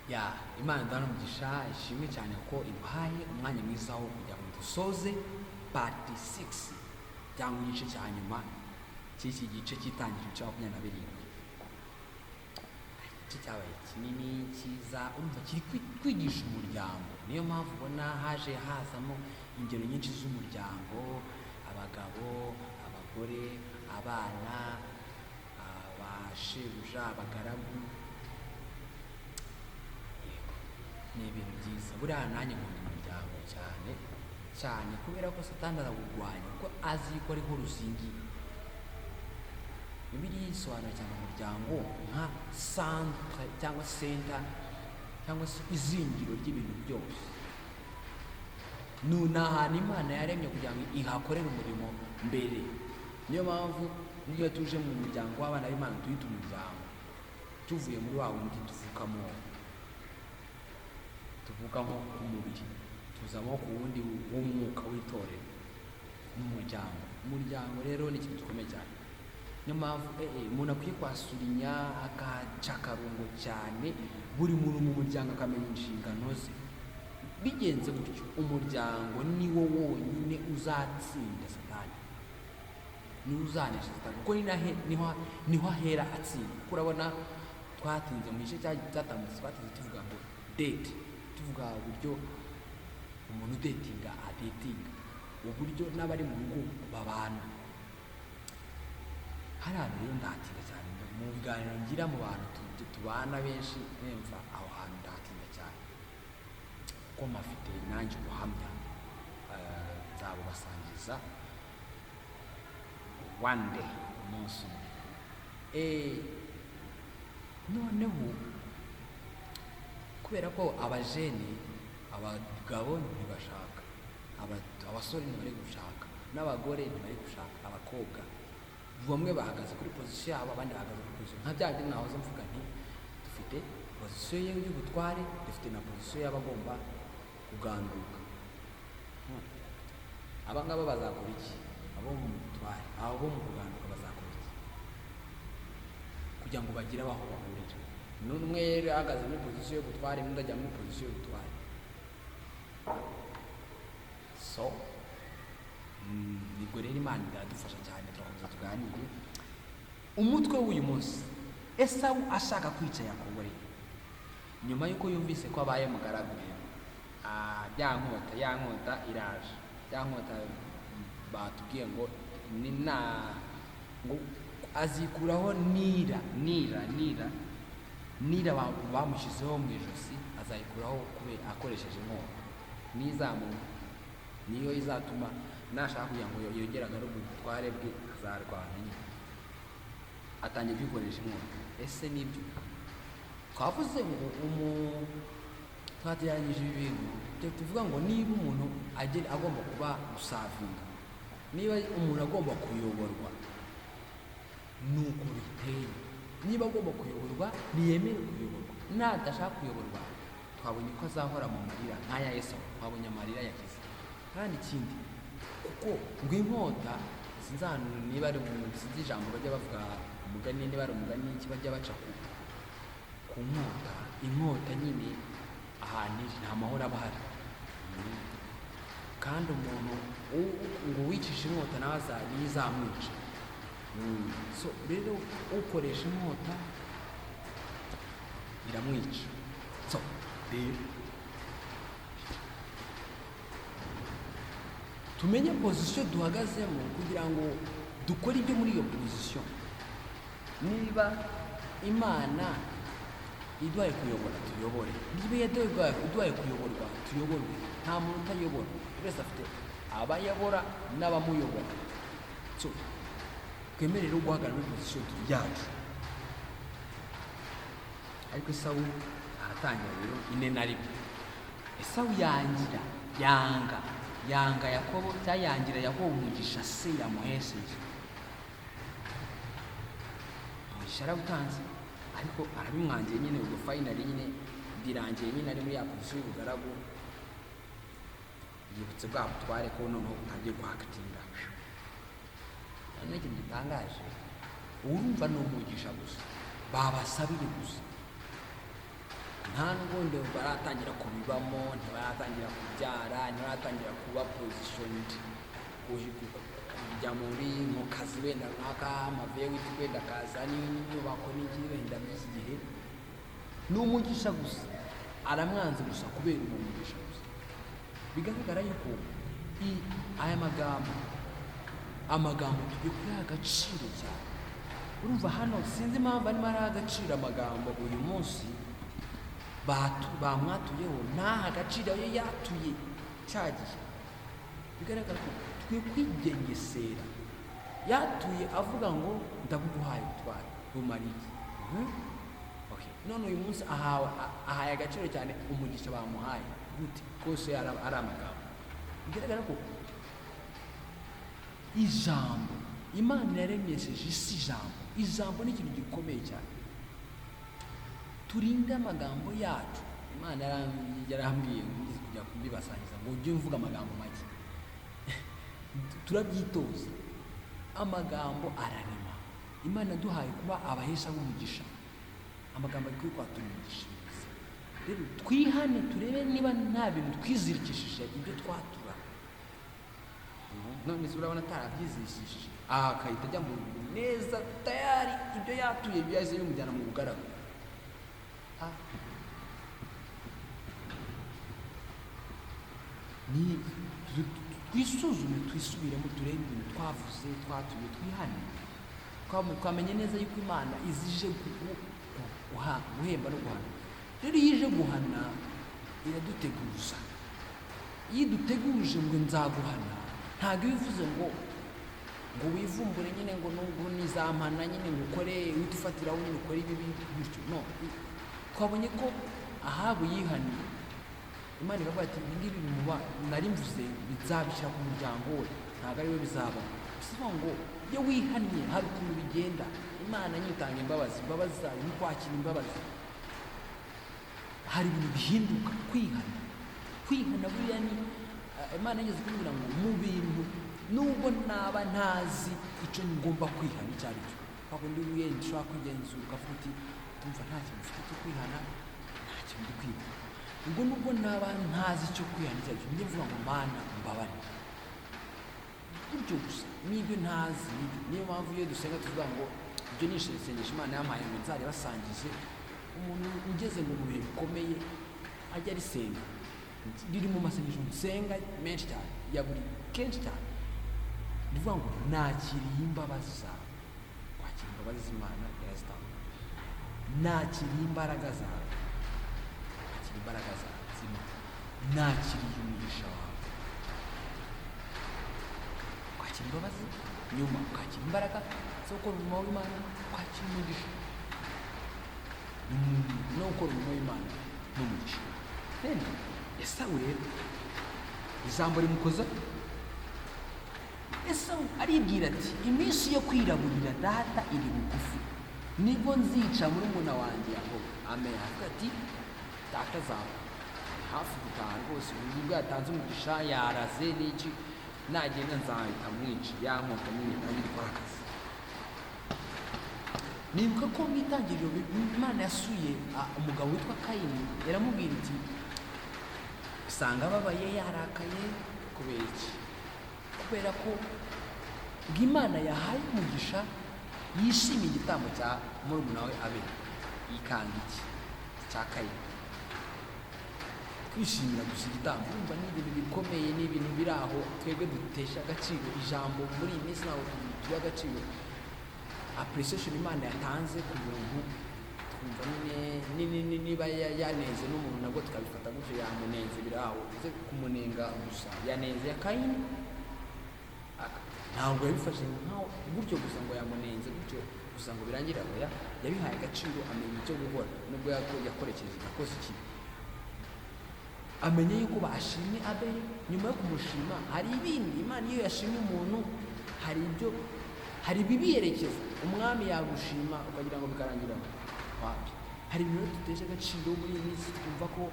ya Imana ndana umugisha ishimwe cyane ko iduhaye umwanya mwiza wo kugira ngo dusoze part 6 cyangwa igice cya nyuma cy'iki gice cy'itangiriro cya 27. Iki cyabaye kinini cyiza, urumva kiri kwigisha umuryango. Niyo mpamvu ubona haje hazamo ingero nyinshi z'umuryango: abagabo, abagore, abana, abashebuja, abagaragu. Ni ibintu byiza. Buriya nanjye nkunda umuryango cyane cyane, kubera ko Satani arawurwanya kuko azi ko ariho ruzingiye. Bibiliya isobanura cyane umuryango nka centre cyangwa center cyangwa se izingiro ry'ibintu byose. Ni ahantu Imana yaremye kugira ngo ihakorere umurimo mbere. Niyo mpamvu niyo tuje mu muryango w'abana b'Imana tuyita umuryango, tuvuye muri wa wundi tuvukamo umubiri, tuzamo ku wundi w'umwuka w'itorero n'umuryango. Umuryango rero ni ikintu gikomeye cyane. Niyo mpamvu umuntu akwiye kwasurinya agaca akarungo cyane buri muntu mu muryango akamenya inshingano ze. Bigenze gutyo umuryango niwo wonyine uzatsinda Satani, niwo uzanesha Satani, kuko niho ahera atsinda. Kuko urabona twatinze mu gice cyatambutse, twatinze tuvuga ngo date, tuvuga uburyo umuntu udetinga adetinga, uburyo n'abari mu rugo babana. Hari ahantu rero ndahatinda cyane mu biganiro ngira mu bantu tubana benshi, nemva aho hantu ndahatinda cyane kuko mafite nanjye ubuhamya nzabubasangiza one day, umunsi umwe. Noneho kubera ko abajene, abagabo ntibashaka, abasore ntibari gushaka, n'abagore ntibari gushaka, abakobwa bamwe bahagaze kuri pozisiyo yabo, abandi bahagaze kuri pozisiyo. Nka bya bindi nahoze mvuga nti dufite pozisiyo y'ubutware, dufite na pozisiyo y'abagomba kuganduka. Aba ngaba bazakora iki? Abo mu butware, abo mu kuganduka bazakora iki kugira ngo bagire aho bahurira? N'umwe ahagaze muri pozisiyo y'ubutware, n'undi ajya muri pozisiyo y'ubutware. So nibwo rero Imana iradufasha cyane, turakomeza tuganire. Umutwe w'uyu munsi: Esawu ashaka kwica Yakobo. Nyuma y'uko yumvise ko abaye mugaragu, ya nkota iraje. Ya nkota batubwiye ngo ngo azikuraho nira bamushyizeho mu ijosi, azayikuraho kubera akoresheje inkota. Niyo izatuma nashaka kugira ngo yongere agaruke ubutware bwe, azarwana nyine, atangiye kwikoresha inkota. Ese nibyo twavuze ngo twateranyije ibi bintu, tuvuga ngo niba umuntu agomba kuba gusavinga, niba umuntu agomba kuyoborwa, nuko biteye. Niba agomba kuyoborwa, niyemere kuyoborwa. Nadashaka kuyoborwa, twabonye ko azahora mu marira nk'aya Esawu. Twabonye amarira yakize. Kandi ikindi, kuko ngo inkota, niba ari sinzi ijambo bajya bavuga umugani, niba ari umugani iki bajya baca ku nkota. Inkota nyine ahantu nta mahoro aba ahari. Kandi umuntu ngo wicisha inkota nawe izamwica. So rero ukoresha inkota iramwica. So rero tumenye pozisiyo duhagazemo kugira ngo dukore ibyo muri iyo pozisiyo. Niba Imana iduhaye kuyobora, tuyobore. Niba iduhaye kuyoborwa, tuyoborwe. Nta muntu utayobora, buri wese afite abayobora n'abamuyobora. So twemere rero guhagarara muri pozisiyo yacu. Ariko Esawu aratangira rero inena rimwe. Esawu yanga Yakobo, cyayangira Yakobo umugisha se yamuhesheje. Umugisha arawutanze, ariko arabimwangiye nyine. Ubwo finally nyine birangiye nyine ari muri ya pozisiyo y'ubugaragu, yibutse bwa butware ko noneho butangiye guhakatinga. Noneho ikintu gitangaje, urumva ni umugisha gusa, babasabiye gusa. nta nubwo baratangira kubibamo, ntibaratangira kubyara, ntibaratangira kuba positioned kujya muri mu kazi wenda runaka, amavuye wenda akaza n'inyubako n'iki wenda by'iki gihe. Ni umugisha gusa, aramwanze gusa kubera uwo mugisha gusa. Bigaragara yuko aya amagambo tugiye kuyaha agaciro cyane. Urumva hano sinzi impamvu arimo araha agaciro amagambo uyu munsi bamwatuyeho, ntaha agaciro ayo yatuye cya gihe. Bigaragara ko twe kwigengesera, yatuye avuga ngo ndabuguhaye ubutware bumara iki. None uyu munsi ahaye agaciro cyane umugisha bamuhaye gute? Kose ari amagambo. Bigaragara ko ijambo Imana yaremesheje isi ijambo ni ikintu gikomeye cyane. Turinde amagambo yacu. Imana yarambwiye kujya kubibasangiza ngo ujye mvuga amagambo make. Turabyitoza. Amagambo ararema. Imana duhaye kuba abahesha b'umugisha. Amagambo ari kwatura umugisha. Rero twihane turebe niba nta bintu twizirikishije ibyo twatura. None se urabona atarabyizishije, akahita ajya mu neza tayari ibyo yatuye byahise bimujyana mu bugaragu. Ni twisuzume, twisubiremo, turebe ibintu twavuze, twatuye, twihane. Twamenye neza yuko Imana izije guhemba no guhana. Rero iyo ije guhana iraduteguza. Iyo iduteguje ngo nzaguhana, ntabwo bivuze ngo wivumbure nyine ngo nubwo nizampana nyine ngukore uhita ufatiraho nyine ukore ibibi gutyo. No, twabonye ko Ahabu yihaniye. Imana iravuga ati ibingibi nari mvuze bizabishyira ku muryango we, ntabwo ari we bizaba. Bivuga ngo iyo wihannye hari ukuntu bigenda. Imana nyitanga imbabazi zayo ni kwakira imbabazi. Hari ibintu bihinduka. Kwihana buriya ni Imana yigeze kumbwira ngo mu bintu nubwo naba ntazi icyo ngomba kwihana icyo ari cyo, wakundi wenda ushobora kwigenzura ukavuga uti tumva nta kintu ufite cyo kwihana, nta kintu ndi kwihana. Ubwo nubwo naba ntazi icyo kwihana icyo ari cyo, njye mvuga ngo Mana mbabarira. Gutyo gusa n'ibyo ntazi. Niyo mpamvu iyo dusenga tuvuga ngo ibyo ni isengesho Imana yampaye ngo nzajya basangije. Umuntu ugeze mu bihe bikomeye ajya arisenga, riri mu masengesho nsenga menshi cyane ya buri kenshi cyane. Bivuga ngo nakiriye imbabazi zawe. Kwakira imbabazi z'Imana irazitanga. Nakiriye imbaraga zawe. Kwakira imbaraga zawe z'Imana. Nakiriye umugisha wawe. Kwakira imbabazi, nyuma kwakira imbaraga zo gukora umurimo w'Imana, kwakira umugisha. No gukora umurimo w'Imana n'umugisha. Rero Esawu rero ijambo rimukoza. Esawu aribwira ati iminsi yo kwiraburira data iri bugufi, nibwo nzica murumuna wanjye Yakobo. Amen. Avuga ati data zawe hafi gutaha rwose, ubwo yatanze umugisha yaraze n'iki, nagenda nzahita mwica yankota mwita yitwa akazi. Nibuka ko mu itangiriro Imana yasuye umugabo witwa Kayini, yaramubwira iti usanga ababaye yarakaye kubera iki? Kubera ko Imana yahaye umugisha, yishimiye igitambo cya murumuna we Abeli, yikanga iki cya Kayini. Kwishimira gusa igitambo urumva ni ibintu bikomeye, ni ibintu biri aho twebwe dutesha agaciro. Ijambo muri iyi minsi ntabwo tuba agaciro appreciation Imana yatanze ku muntu. Twumva nyine niba yaneze n'umuntu nabwo tukabifata gutyo, yamunenze biri aho, uze kumunenga gusa. Yanenze ya Kayini, ntabwo yabifashe nkaho gutyo gusa ngo yamunenze gutyo gusa ngo birangire aho. Yabihaye agaciro, amenya icyo gukora nubwo yakoresheje yakoze ikibi. Amenye yuko bashimye Abeli. Nyuma yo kumushima hari ibindi. Imana iyo yashimye umuntu hari ibibiyerekeza. Umwami yagushima ukagira ngo bikarangira wapi. Hari ibintu tutesha agaciro muri iyi minsi, twumva ko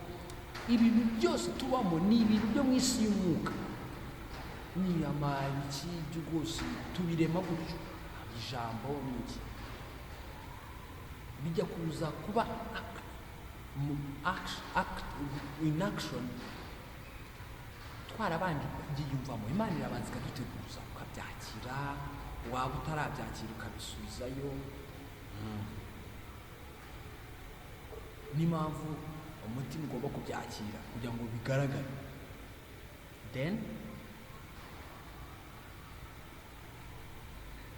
ibintu byose tubamo ni ibintu byo mu isi y'umwuka. Ni iki byo rwose tubirema gutyo. Ijambo ni iki bijya kuza kuba in action, twarabanje kubyiyumvamo. Imana irabanza ikaduteguza ukabyakira, waba utarabyakira ukabisubizayo. N'impamvu umutima ugomba kubyakira kugira ngo bigaragare. Then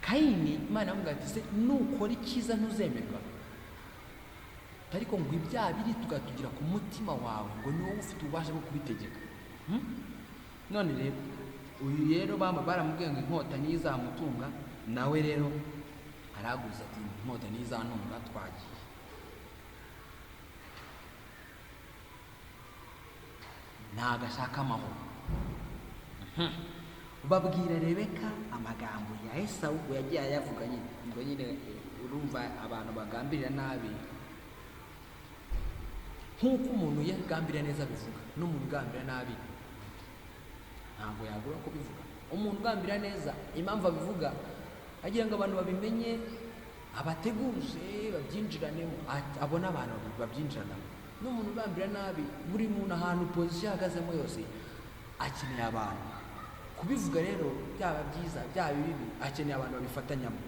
Kayini Imana yamubwira ati se nukora icyiza ntuzemerwa, ariko ngo ibyaha biri tugatugira ku mutima wawe ngo ni wowe ufite ububasha bwo kubitegeka. None rero uyu rero baramubwiye ngo inkota niyo izamutunga, nawe rero araguza ati inkota niyo izantunga, twagiye. Ntago ashaka amahoro. Babwira Rebeka amagambo ya Esawu yagiye ayavuga nyine, ngo nyine urumva abantu bagambirira nabi nk'uko umuntu yagambira neza bivuga, n'umuntu ugambira nabi ntabwo yagura ko bivuga. Umuntu ugambira neza impamvu abivuga agira ngo abantu babimenye, abateguze babyinjiranemo, abona abantu babyinjiranamo. N'umuntu ugambira nabi, buri muntu ahantu position ahagazemo yose akeneye abantu kubivuga. Rero byaba byiza byaba bibi, akeneye abantu babifatanyamo.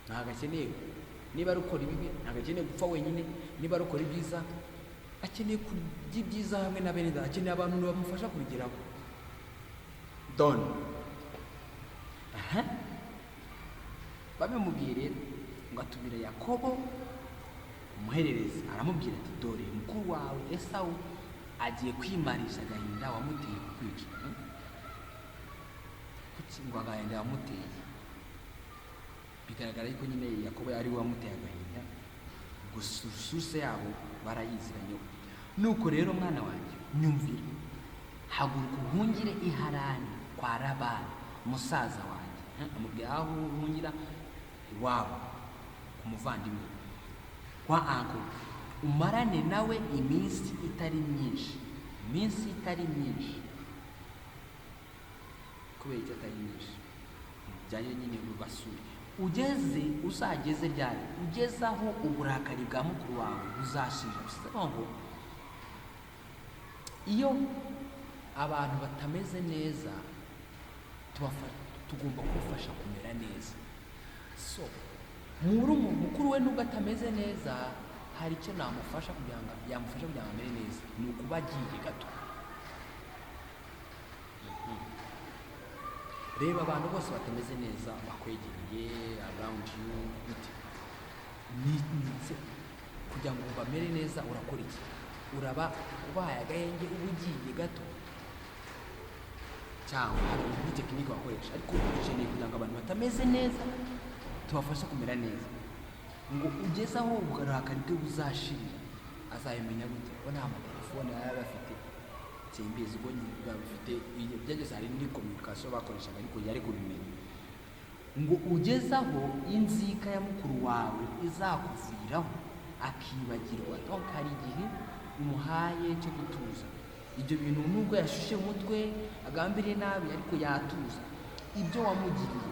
Ntabwo akeneye, niba ari ukora ibibi ntabwo akeneye gupfa wenyine, niba ari ukora ibyiza akeneye kurya ibyiza hamwe na bene data, akeneye abantu bamufasha kubigeraho. Done. Babimubwiye rero ngo atumire Yakobo umuhererezi, aramubwira ati dore mukuru wawe Esawu agiye kwimarisha agahinda wamuteye kukwica. Kuki ngo agahinda wamuteye? Bigaragara yuko nyine Yakobo yari wamuteye agahinda, gusa source yabo barayiziranyeho. Nuko rero mwana wanjye nyumvira, haguruka uhungire i Harani kwa Labani musaza wanjye. Amubwira aho uhungira iwabo ku muvandimwe kwa anko, umarane nawe iminsi itari myinshi. Kubera icyo atari myinshi, byajya nyine rubasure. Uzageze ryari? Ugeze aho uburakari bwa mukuru wawe buzashira. Bivuga ngo iyo abantu batameze neza tugomba kubafasha kumera neza. So mukuru we nubwo atameze neza, hari icyo yamufasha kugira ngo amere neza, ni ukuba agiye gato. Reba abantu bose batameze neza bakwegereye around you, kugira ngo bamere neza urakora iki? Uraba ubaye agahenge uba ugiye gato, cyangwa hari indi tekinike wakoresha. Ariko ukeneye kugira ngo abantu batameze neza tubafashe kumera neza, ngo ugeze aho uburakari bwe buzashirira. Azabimenya gute? Ko nta matelefone yari bafite, simbizi ubwo bafite byageze, hari indi communication bakoreshaga ariko yari kubimenya. Ngo ugeze aho inzika ya mukuru wawe izakuviraho akibagirwa. Donc hari igihe umuhaye cyo gutuza. Ibyo bintu nubwo yashushe umutwe agambiriye nabi, ariko yatuza ibyo wamugiriye,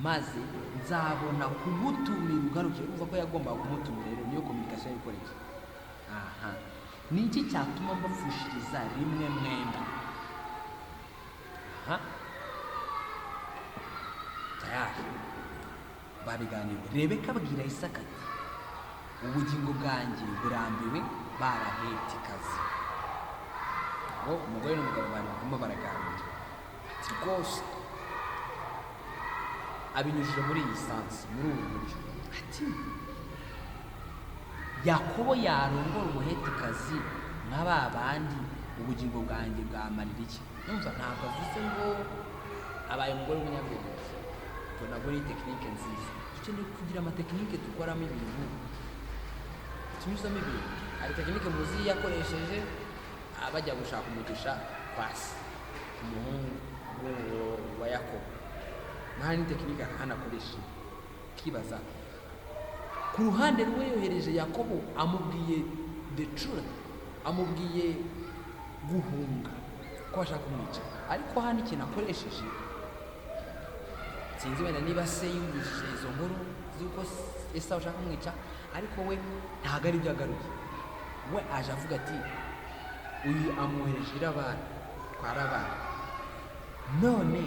maze nzabona kugutumira ugaruke. Urumva ko yagombaga kumutumira, rero niyo communication yikoresha. Ni iki cyatuma mbapfushiriza rimwe mwembi? Tayari babiganira. Rebeka abwira Isaka ati ubugingo bwanjye burambiwe Baraheti-kazi. Umugore n'umugabo barimo baraganira ati rwose, abinyujije muri iyi sansi, muri ubu buryo ati Yakobo yarongora umuhetikazi nka ba bandi, ubugingo bwanjye bwamarira iki? Numva ntabwo avuze ngo abaye umugore w'umunyabwenge, ngo nabwo ni tekinike nziza. Dukeneye kugira amatekinike dukoramo ibintu, tunyuzamo ibintu. Hari tekinike muzi yakoresheje bajya gushaka umugisha kwa se, umuhungu wa Yakobo. Nta ni tekinike anakoresha. Kibaza ku ruhande rwe yohereje Yakobo, amubwiye the truth, amubwiye guhunga ko ashaka kumwica. Ariko hano ikintu akoresheje, sinzi wenda niba se yumvise izo nkuru z'uko Esawu ushaka kumwica, ariko we ntabwo ari byo agaruye. We aje avuga ati uyu amwohereje irabana kwa Labani, none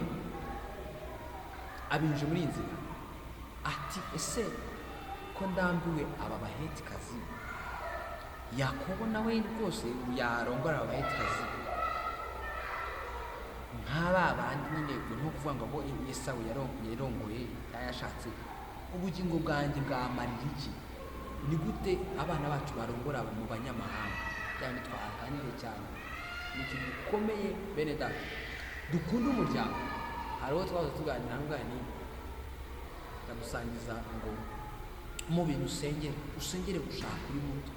abinje muri iyi nzira ati ese ko ndambiwe aba bahetikazi, Yakobo nawe rwose yarongora aba bahetikazi nk'aba bandi nyine, ni kuvuga ngo Esawu yarongoye yashatse, ubugingo bwanjye bwamarira iki? Ni gute abana bacu barongora mu banyamahanga? Cyane twaganire cyane, ni ikintu gikomeye bene data, dukunda umuryango. Hari uwo twaza tuganira ngani ndagusangiza ngo mu bintu usengere gushaka uri muto,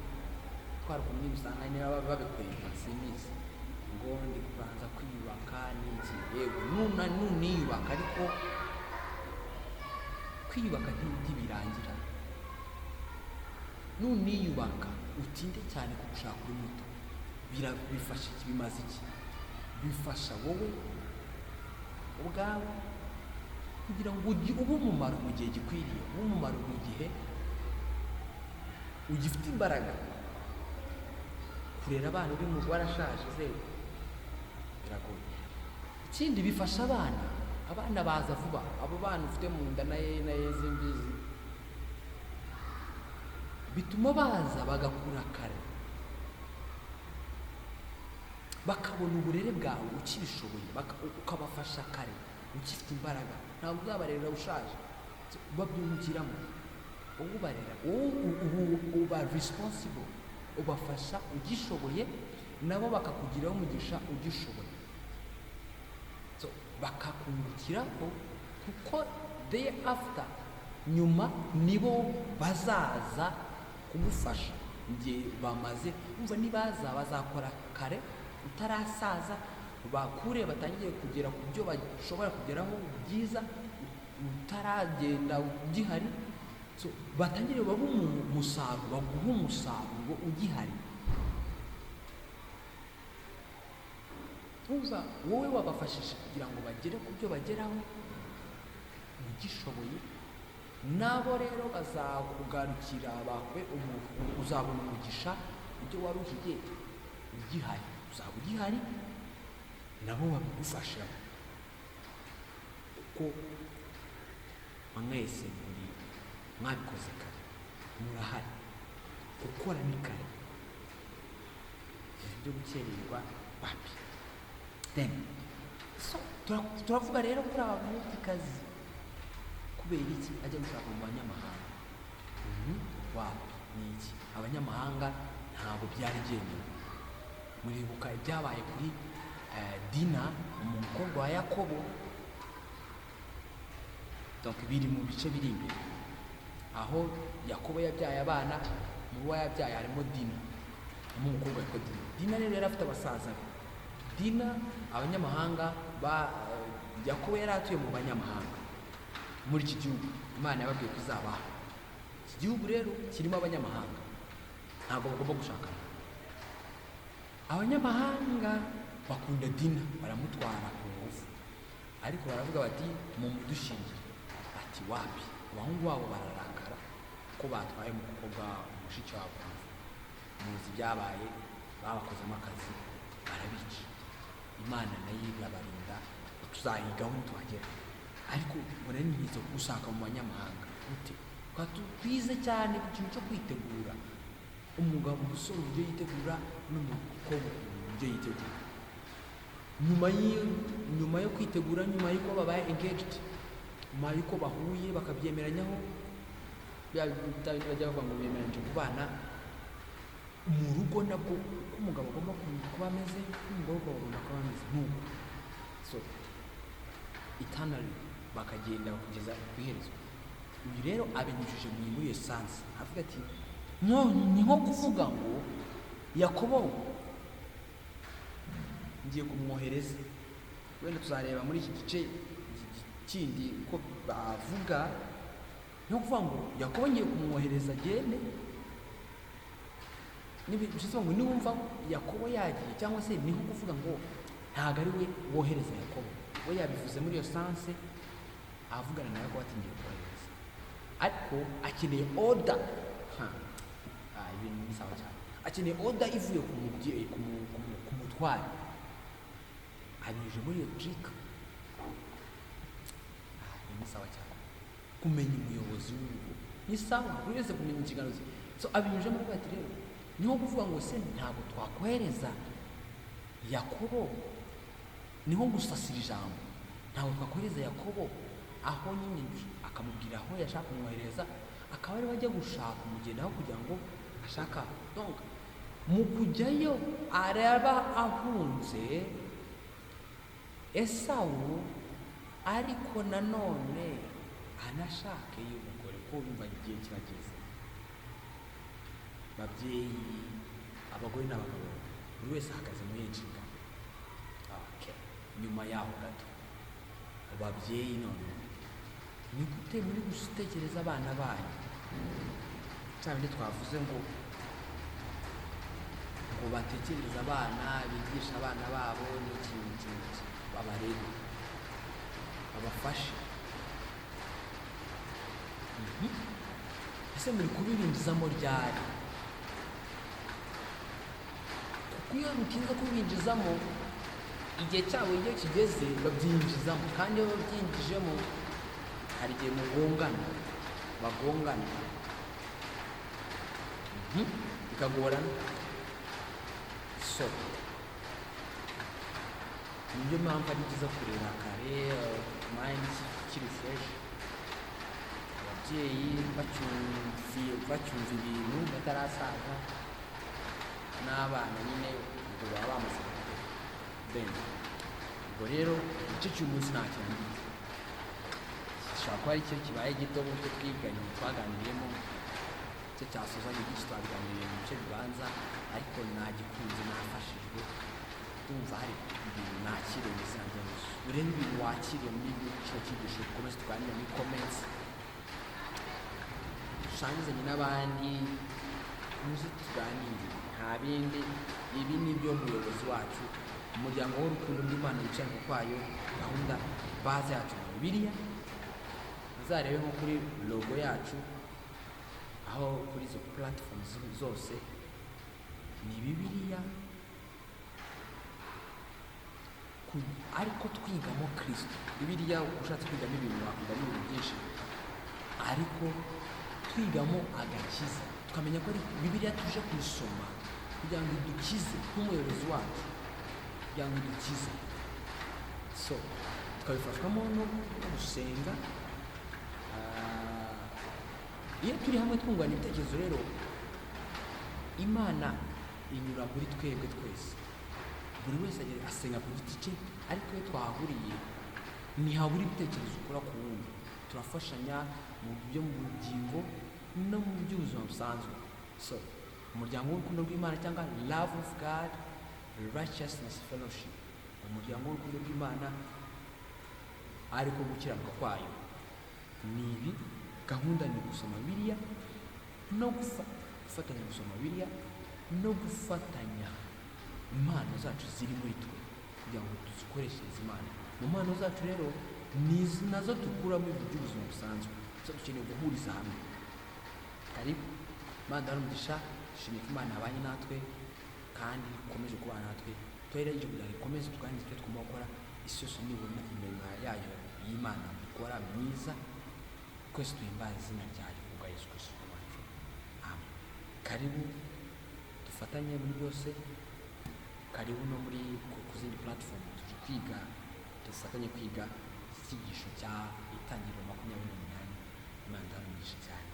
twarukumwe usanga ni babikwemba simbizi ngo ndi kubanza kwiyubaka n'iki. Yego nuniyubaka, ariko kwiyubaka ntibirangira. Nuniyubaka utinde cyane ku gushaka uri muto, bifasha iki? Bimaze iki? Bifasha wowe ubwawe kugira ngo ube umumaro mu gihe gikwiriye, ube umumaro mu gihe ugifite imbaraga. Kurera abana uri mu warashaje zewe biragoye. Ikindi bifasha abana baza vuba. Abo bana ufite mu nda na yeze mbizi, bituma baza bagakura kare, bakabona uburere bwawe ukibishoboye, ukabafasha kare ukifite imbaraga. Ntabwo uzabarera ushaje, babyungukiramo. Wowe ubarera, wowe uba responsible, ubafasha ugishoboye, nabo bakakugiraho umugisha ugishoboye, bakakungukiraho, kuko day after, nyuma nibo bazaza kugufasha igihe bamaze umva. Nibaza bazakora kare utarasaza, bakure batangiye kugera ku byo bashobora kugeraho byiza, utaragenda ugihari. Batangire babe umusaruro, baguhe umusaruro ugihari. Tuza wowe wabafashije kugira ngo bagere ku byo bageraho ugishoboye, nabo rero bazakugarukira, uzabona umugisha ibyo wari uhiye ugihari, uzaba ugihari, nabo babigufasha. Kuko mwese mwabikoze kare, murahari, gukora ni kare, ibyo gukererwa babi. Turavuga rero kuri aba bahetikazi, kubera iki ajya gushaka mu banyamahanga? Wapi ni iki? Abanyamahanga ntabwo byari byemewe. Muribuka ibyabaye kuri Dina, umukobwa wa Yakobo. Donc biri mu bice biri imbere, aho Yakobo yabyaye abana, mu bo yabyaye harimo Dina, umukobwa wa Dina. Dina rero yari afite abasaza be. Dina, abanyamahanga Yakobo yari atuye mu banyamahanga muri iki gihugu Imana yababwiye ko izabaha. Iki gihugu rero kirimo abanyamahanga, ntabwo bagomba gushakana. Abanyamahanga bakunda Dina, baramutwara ku ngufu, ariko baravuga bati mumudushingiye. Ati wapi? Abahungu babo bararakara ko batwaye umukobwa mushiki wabo. Muzi byabaye, babakozemo akazi barabica. Imana nayo irabarinda, tuzahigaho ntitwagera. Ariko muranihize gushaka mu banyamahanga ute? Twize cyane ku kintu cyo kwitegura. Umugabo umusore uburyo yitegura, n'umukobwa uburyo yitegura. Nyuma yo kwitegura, nyuma y'uko babaye engaged, nyuma y'uko bahuye bakabyemeranyaho, bajya bavuga ngo bemeranyije kubana mu rugo, nabwo uko umugabo agomba kuba ameze n'umugore agomba kuba ameze nk'uko. Eternally bakagenda kugeza ku iherezo. Uyu rero abinyujije muri esanse, avuga ati ni nko kuvuga ngo Yakobo ngiye kumwohereza. Wenda tuzareba muri iki gice kindi ko bavuga, no kuvuga ngo Yakobo ngiye kumwohereza agende. Bishatse ngo niwumva Yakobo yagiye, cyangwa se niho kuvuga ngo ntabwo ari we wohereza Yakobo. We yabivuze muri iyo sanse, avugana na Yakobo ati ngiye kohereza. ariko akeneye oda. Ibintu ni sawa cyane, akeneye oda ivuye ku mubyeyi, ku mutware, abinyujije muri iyo trika. Ni sawa cyane kumenya umuyobozi w'urugo, ni sawa buri wese kumenya inshingano ze. So abinyujije muri bati rero niho kuvuga ngo se ntabwo twakohereza Yakobo, niho gusasira ijambo, ntabwo twakohereza Yakobo aho nyine akamubwira aho yashaka kumwohereza, akaba ari wajya gushaka umugendaho kugira ngo ashaka. Donc mu kujyayo araba ahunze Esawu, ariko nanone anashake y'umugore, ko yumva igihe kirageze. Babyeyi, abagore n'abagabo, buri wese ahagaze muri iyi nshingano. Nyuma yaho gato, ababyeyi none ni gute muri gutekereza abana banyu? Cya bindi twavuze ngo batekereze abana, bigisha abana babo n'ikintu babarebe, babafashe. Ese muri kubibinjizamo ryari? Kuko iyo mutinze kubinjizamo, igihe cyabo iyo kigeze babyinjizamo, kandi iyo babyinjijemo hari igihe bagongana bikagorana. So niyo mpamvu ari byiza kureba kare, mind kiri fresh, ababyeyi bacyumva ibintu batarasaza, n'abana nyine ubwo baba bamaze kugenda. Ubwo rero icyo cy'umunsi nta kirangiye, gishobora kuba ari cyo kibaye gito mu cyo twiganye twaganiriyemo, cyo cyasozanye byinshi twabiganiriye mu bice bibanza, ariko nagikunze, nafashijwe, ndumva hari ibintu nakiriye mu izina rya Yesu. Urebe ibintu wakiriye muri kino cyigisho, dukomeze tuganire muri comments, dushangizanye n'abandi, muze tuganire. Nta bindi, ibi ni byo umuyobozi wacu, umuryango w'urukundo rw'Imana yicaye kwayo, gahunda baze yacu mu Bibiliya. Muzarebe nko kuri logo yacu, aho kuri izo platforms zose ni Bibiliya, ariko twigamo Kristo. Bibiliya ushatse kwigamo ibintu wakwigamo ibintu byinshi, ariko twigamo agakiza, tukamenya ko ari Bibiliya tuje kuyisoma kugira ngo idukize, nk'umuyobozi wacu kugira ngo idukize. So tukabifashwamo no gusenga. Iyo turi hamwe twungurana ibitekerezo rero, Imana inyura muri twebwe twese, buri wese asenga ku giti cye, ariko iyo twahahuriye ntihabura ibitekerezo ukora ku wundi, turafashanya mu byo mu bugingo no mu by'ubuzima busanzwe. So umuryango w'urukundo rw'Imana, cyangwa Love of God Righteousness Fellowship, umuryango w'urukundo rw'Imana ariko gukiranuka kwayo ni ibi. Gahunda ni gusoma Bibiliya no gufatanya gusoma Bibiliya no gufatanya impano zacu ziri muri twe kugira ngo tuzikoreshereze Imana. Mu mpano zacu rero ni nazo dukuramo ibintu by'ubuzima busanzwe, so dukeneye guhuriza hamwe. Karibu Imana umugisha, dushimiye ko Imana yabanye natwe kandi ikomeje kubana natwe. Twaherageje kugira ngo ikomeze tuganirize icyo tugomba gukora, isi yose nibona imirimo yayo y'Imana ikora myiza, twese duhimbaze izina ryayo kubwa Yesu Kristo wacu. Amen. Karibu dufatanye muri byose, karibu no muri ku zindi platform tuje kwiga, dufatanye kwiga icyigisho cya Itangiriro 28. Imana umugisha cyane.